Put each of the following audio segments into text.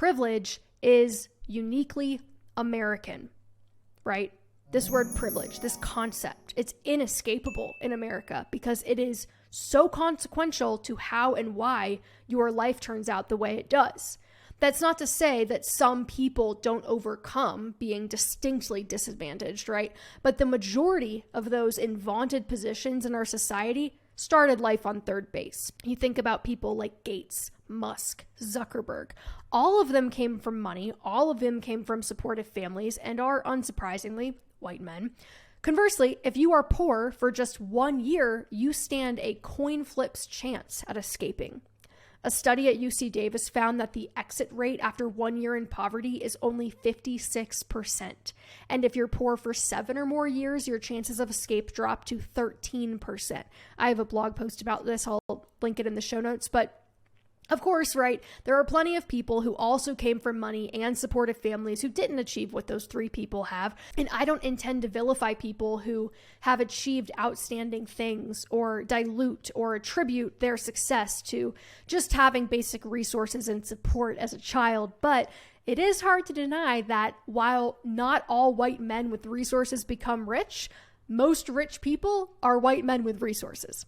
privilege is uniquely American, right? This word privilege, this concept, it's inescapable in America because it is so consequential to how and why your life turns out the way it does. That's not to say that some people don't overcome being distinctly disadvantaged, right? But the majority of those in vaunted positions in our society started life on third base. You think about people like Gates, Musk, Zuckerberg. All of them came from money. All of them came from supportive families and are, unsurprisingly, white men. Conversely, if you are poor for just 1 year, you stand a coin flip's chance at escaping. A study at UC Davis found that the exit rate after 1 year in poverty is only 56%. And if you're poor for 7 or more years, your chances of escape drop to 13%. I have a blog post about this. I'll link it in the show notes. But of course, right, there are plenty of people who also came from money and supportive families who didn't achieve what those 3 people have. And I don't intend to vilify people who have achieved outstanding things or dilute or attribute their success to just having basic resources and support as a child. But it is hard to deny that while not all white men with resources become rich, most rich people are white men with resources.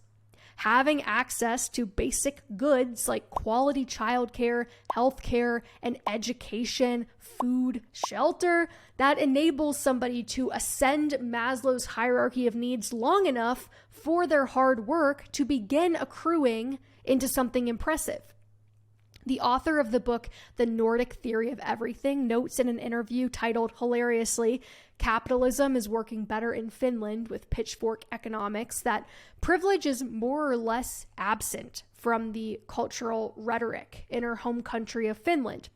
Having access to basic goods like quality childcare, healthcare, and education, food, shelter, that enables somebody to ascend Maslow's hierarchy of needs long enough for their hard work to begin accruing into something impressive. The author of the book, The Nordic Theory of Everything, notes in an interview titled, hilariously, "Capitalism is Working Better in Finland" with Pitchfork Economics, that privilege is more or less absent from the cultural rhetoric in her home country of Finland,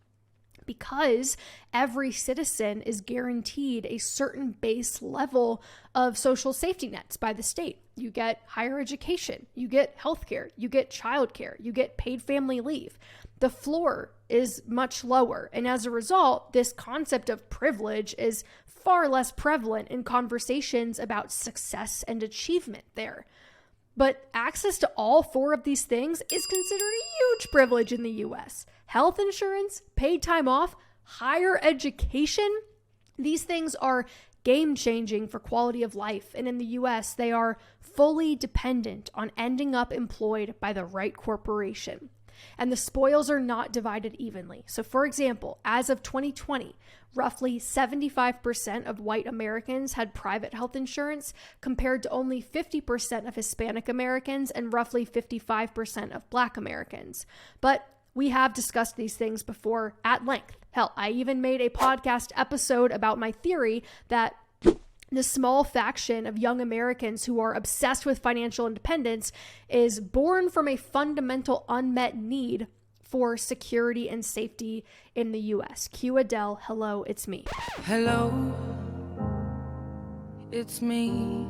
because every citizen is guaranteed a certain base level of social safety nets by the state. You get higher education, you get healthcare, you get childcare, you get paid family leave. The floor is much lower. And as a result, this concept of privilege is far less prevalent in conversations about success and achievement there. But access to all 4 of these things is considered a huge privilege in the US. Health insurance, paid time off, higher education, these things are game-changing for quality of life. And in the US, they are fully dependent on ending up employed by the right corporation. And the spoils are not divided evenly. So for example, as of 2020, roughly 75% of white Americans had private health insurance compared to only 50% of Hispanic Americans and roughly 55% of Black Americans. But we have discussed these things before at length. Hell, I even made a podcast episode about my theory that the small faction of young Americans who are obsessed with financial independence is born from a fundamental unmet need for security and safety in the US. Cue Adele, hello, it's me. Hello, it's me.